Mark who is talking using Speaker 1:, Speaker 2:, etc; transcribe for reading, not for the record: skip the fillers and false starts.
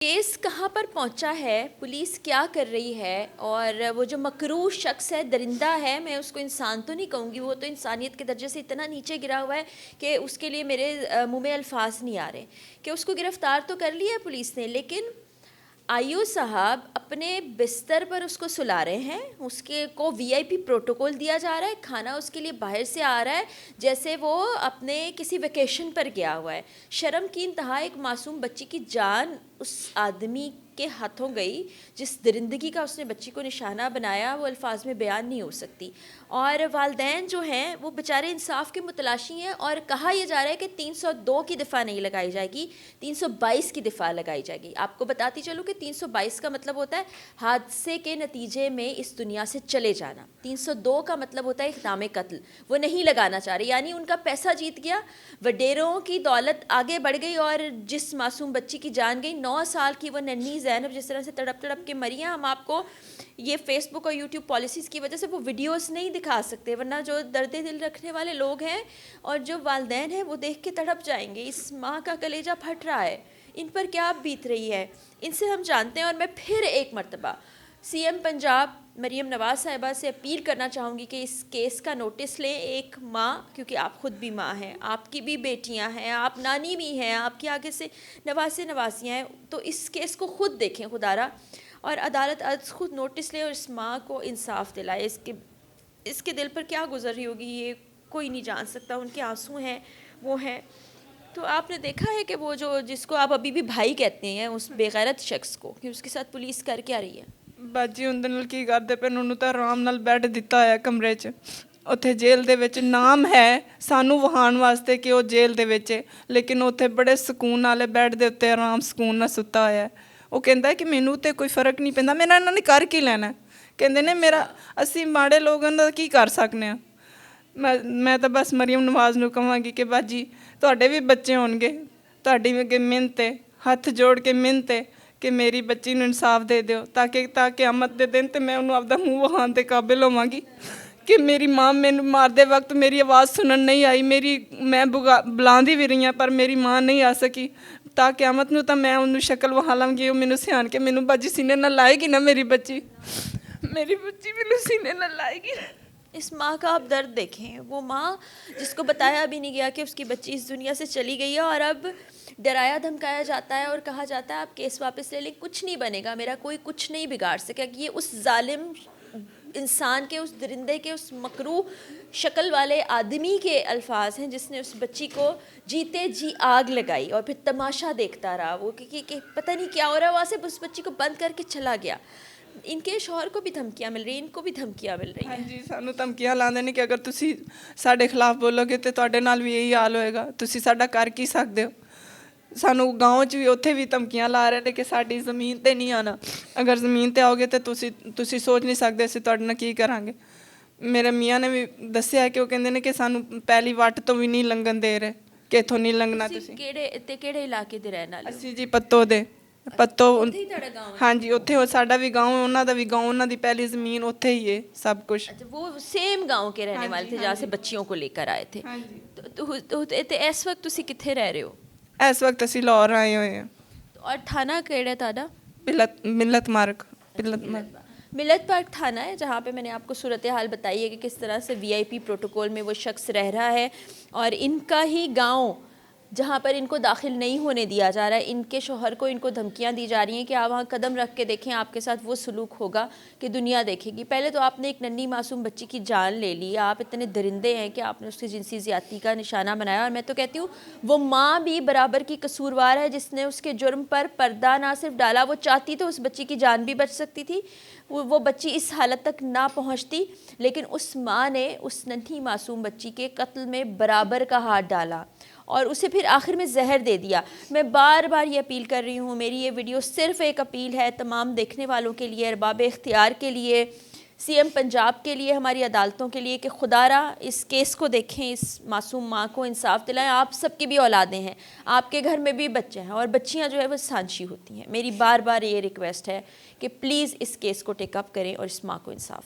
Speaker 1: Case कहाँ पर पहुँचा है, पुलिस क्या कर रही है, और वो जो मकरूह शख्स है, दरिंदा है, मैं उसको इंसान तो नहीं कहूँगी, वो तो इंसानियत के दर्जे से इतना नीचे गिरा हुआ है कि उसके लिए मेरे मुंह में अल्फाज नहीं आ रहे कि उसको गिरफ़्तार तो कर लिया है पुलिस ने, लेकिन आईओ साहब अपने बिस्तर पर उसको सुला रहे हैं, उसके को वीआईपी प्रोटोकॉल दिया जा रहा है, खाना उसके लिए बाहर से आ रहा है जैसे वो अपने किसी वेकेशन पर गया हुआ है। शर्म की इंतहा, एक मासूम बच्ची की जान उस आदमी के हाथों गई जिस दरिंदगी का उसने बच्ची को निशाना बनाया, वो अल्फाज में बयान नहीं हो सकती। और वालदैन जो हैं वो बेचारे इंसाफ के मुतलाशी हैं, और कहा यह जा रहा है कि 302 की दफ़ा नहीं लगाई जाएगी, 322 की दफ़ा लगाई जाएगी। आपको बताती चलूँ कि 322 का मतलब होता है हादसे के नतीजे में इस दुनिया से चले जाना, 302 का मतलब होता है इक़दाम कत्ल, वो नहीं लगाना चाह रहे, यानी उनका पैसा जीत गया, वडेरों की दौलत आगे बढ़ गई, और जिस मासूम बच्ची की जान गई, 9 साल की वो नन्ही ज़ैनब जिस तरह से तड़प तड़प के मरी हैं, हम आपको ये फेसबुक और यूट्यूब पॉलिसीज़ की वजह से वो वीडियोस नहीं दिखा सकते, वरना जो दर्द दिल रखने वाले लोग हैं और जो वालदैन हैं वो देख के तड़प जाएंगे। इस माँ का कलेजा फट रहा है, इन पर क्या बीत रही है, इनसे हम जानते हैं। और मैं फिर एक मरतबा सीएम पंजाब मरीम नवाज़ साहिबा से अपील करना चाहूँगी कि इस केस का नोटिस लें। एक माँ, क्योंकि आप ख़ुद भी माँ हैं, आपकी भी बेटियाँ हैं, आप नानी भी हैं, आपकी आगे से नवासे नवासियाँ हैं, तो इस केस को ख़ुद देखें खुदारा, और अदालत आज ख़ुद नोटिस ले और इस माँ को इंसाफ दिलाए। इसके दिल पर क्या गुजर रही होगी ये कोई नहीं जान सकता, उनके आंसू हैं वो हैं। तो आपने देखा है कि वो जो जिसको आप अभी भी भाई कहते हैं, उस बेगैरत शख्स को, कि उसके साथ पुलिस कर क्या रही है।
Speaker 2: ਬਾਜੀ ਉਹਦੇ ਨਾਲ ਕੀ ਕਰਦੇ ਪਏ, ਉਹਨੂੰ ਤਾਂ ਆਰਾਮ ਨਾਲ ਬੈੱਡ ਦਿੱਤਾ ਹੋਇਆ ਕਮਰੇ 'ਚ, ਉੱਥੇ ਜੇਲ੍ਹ ਦੇ ਵਿੱਚ ਨਾਮ ਹੈ ਸਾਨੂੰ ਵਹਾਉਣ ਵਾਸਤੇ ਕਿ ਉਹ ਜੇਲ੍ਹ ਦੇ ਵਿੱਚ ਹੈ, ਲੇਕਿਨ ਉੱਥੇ ਬੜੇ ਸਕੂਨ ਵਾਲੇ ਬੈੱਡ ਦੇ ਉੱਤੇ ਆਰਾਮ ਸਕੂਨ ਨਾਲ ਸੁੱਤਾ ਹੋਇਆ ਹੈ। ਉਹ ਕਹਿੰਦਾ ਕਿ ਮੈਨੂੰ ਤੇ ਕੋਈ ਫਰਕ ਨਹੀਂ ਪੈਂਦਾ, ਮੇਰਾ ਇਹਨਾਂ ਨੇ ਕਰ ਕੀ ਲੈਣਾ, ਕਹਿੰਦੇ ਨੇ ਮੇਰਾ ਅਸੀਂ ਮਾੜੇ ਲੋਕਾਂ ਦਾ ਕੀ ਕਰ ਸਕਦੇ ਹਾਂ। ਮੈਂ ਤਾਂ ਬਸ ਮਰੀਮ ਨਵਾਜ਼ ਨੂੰ ਕਹਾਂਗੀ ਕਿ ਬਾਜੀ ਤੁਹਾਡੇ ਵੀ ਬੱਚੇ ਹੋਣਗੇ, ਤੁਹਾਡੀ ਵੀ ਅੱਗੇ ਮਿਹਨਤ ਹੈ, ਹੱਥ ਜੋੜ ਕੇ ਮਿਹਨਤ ਹੈ ਕਿ ਮੇਰੀ ਬੱਚੀ ਨੂੰ ਇਨਸਾਫ ਦੇ ਦਿਓ, ਤਾਂ ਕਿਆਮਤ ਦੇ ਦਿਨ ਤੇ ਮੈਂ ਉਹਨੂੰ ਆਪਦਾ ਮੂੰਹ ਵਿਖਾਉਣ ਦੇ ਕਾਬਿਲ ਹੋਵਾਂਗੀ ਕਿ ਮੇਰੀ ਮਾਂ ਮੈਨੂੰ ਮਾਰਦੇ ਵਕਤ ਮੇਰੀ ਆਵਾਜ਼ ਸੁਣਨ ਨਹੀਂ ਆਈ, ਮੈਂ ਬੁਲਾਉਂਦੀ ਵੀ ਰਹੀ ਹਾਂ ਪਰ ਮੇਰੀ ਮਾਂ ਨਹੀਂ ਆ ਸਕੀ। ਤਾਂ ਕਿਆਮਤ ਨੂੰ ਤਾਂ ਮੈਂ ਉਹਨੂੰ ਸ਼ਕਲ ਵਿਖਾ ਲਵਾਂਗੀ, ਉਹ ਮੈਨੂੰ ਸਿਆਣ ਕੇ ਮੈਨੂੰ ਬਾਜੀ ਸੀਨੇ ਨਾਲ ਲਾਏਗੀ ਨਾ, ਮੇਰੀ ਬੱਚੀ ਮੈਨੂੰ सीने न लाएगी।
Speaker 1: इस माँ का आप दर्द देखें, वो माँ जिसको बताया भी नहीं गया कि उसकी बच्ची इस दुनिया से चली गई है, और अब डराया धमकाया जाता है और कहा जाता है आप केस वापस ले लें, कुछ नहीं बनेगा, मेरा कोई कुछ नहीं बिगाड़ सकेगा। ये उस जालिम इंसान के, उस दरिंदे के, उस मकरूह शक्ल वाले आदमी के अल्फाज हैं जिसने उस बच्ची को जीते जी आग लगाई और फिर तमाशा देखता रहा वो कि पता नहीं क्या हो रहा है, वहाँ से उस बच्ची को बंद करके चला गया। इनके शौहर को भी धमकियाँ मिल रही हैं, इनको भी धमकियाँ मिल रही हैं।
Speaker 2: हाँ जी, ਸਾਨੂੰ ਧਮਕੀਆਂ ਲਾਉਂਦੇ ਨੇ ਕਿ ਅਗਰ ਤੁਸੀਂ ਸਾਡੇ ਖਿਲਾਫ ਬੋਲੋਗੇ ਤੇ ਤੁਹਾਡੇ ਨਾਲ ਵੀ ਇਹੀ ਹਾਲ ਹੋਏਗਾ, ਤੁਸੀਂ ਸਾਡਾ ਕਰ ਕੀ ਸਕਦੇ ਹੋ। ਸਾਨੂੰ ਗਾঁਵ 'ਚ ਵੀ ਉੱਥੇ ਵੀ ਧਮਕੀਆਂ ਲਾ ਰਹੇ ਨੇ ਕਿ ਸਾਡੀ ਜ਼ਮੀਨ 'ਤੇ ਨਹੀਂ ਆਉਣਾ, ਅਗਰ ਜ਼ਮੀਨ 'ਤੇ ਆਓਗੇ ਤਾਂ ਤੁਸੀਂ ਸੋਚ ਨਹੀਂ ਸਕਦੇ ਅਸੀਂ ਤੁਹਾਡੇ ਨਾਲ ਕੀ ਕਰਾਂਗੇ। ਮੇਰੇ ਮੀਆਂ ਨੇ ਵੀ ਦੱਸਿਆ ਕਿ ਉਹ ਕਹਿੰਦੇ ਨੇ ਕਿ ਸਾਨੂੰ ਪਹਿਲੀ ਵੱਟ ਤੋਂ ਵੀ ਨਹੀਂ ਲੰਘਣ ਦੇ ਰਹੇ, ਕਿ ਇੱਥੋਂ ਨਹੀਂ ਲੰਘਣਾ ਤੁਸੀਂ।
Speaker 1: ਕਿਹੜੇ ਇਲਾਕੇ ਦੇ ਰਹਿਣ ਵਾਲੇ?
Speaker 2: ਅਸੀਂ ਜੀ ਪੱਤੋ ਹਾਂਜੀ, ਉੱਥੇ ਸਾਡਾ ਵੀ गाँव है, ਉਹਨਾਂ ਦਾ ਵੀ गाँव, ਉਹਨਾਂ ਦੀ ਪਹਿਲੀ ਜ਼ਮੀਨ ਉੱਥੇ ही है सब कुछ।
Speaker 1: अच्छा, वो सेम गांव के रहने वाले थे जहाँ से बच्चियों को लेकर आए थे। तो इस वक्त तुसी कित्थे रह रहे हो?
Speaker 2: ਇਸ ਵਕਤ ਅਸੀਂ ਲਾਹੌਰ ਆਏ ਹੋਏ ਹਾਂ।
Speaker 1: और थाना केड़ा ताड़ा?
Speaker 2: मिलत मार्ग
Speaker 1: मिलत पार्क थाना है, जहाँ पे मैंने आपको सूरत हाल बताई है कि किस तरह से वीआईपी प्रोटोकॉल में वो शख्स रह रहा है, और इनका ही गांव जहाँ पर इनको दाखिल नहीं होने दिया जा रहा है, इनके शोहर को इनको धमकियाँ दी जा रही हैं कि आप वहाँ कदम रख के देखें, आपके साथ वो सलूक होगा कि दुनिया देखेगी। पहले तो आपने एक नन्ही मासूम बच्ची की जान ले ली, आप इतने दरिंदे हैं कि आपने उसकी जिनसी ज़्यादती का निशाना बनाया, और मैं तो कहती हूँ वो माँ भी बराबर की कसूरवार है जिसने उसके जुर्म पर पर्दा ना सिर्फ डाला, वो चाहती तो उस बच्ची की जान भी बच सकती थी, वो बच्ची इस हालत तक ना पहुँचती, लेकिन उस माँ ने उस नन्ही मासूम बच्ची के कत्ल में बराबर का हाथ डाला और उसे फिर आखिर में जहर दे दिया। मैं बार बार ये अपील कर रही हूँ, मेरी ये वीडियो सिर्फ़ एक अपील है तमाम देखने वालों के लिए, अरबाब इख्तियार के लिए, सीएम पंजाब के लिए, हमारी अदालतों के लिए कि खुदारा इस केस को देखें, इस मासूम माँ को इंसाफ दिलाएं। आप सबकी भी औलादें हैं, आपके घर में भी बच्चे हैं, और बच्चियाँ जो है वो सांची होती हैं। मेरी बार बार ये रिक्वेस्ट है कि प्लीज़ इस केस को टेकअप करें और इस माँ को इंसाफ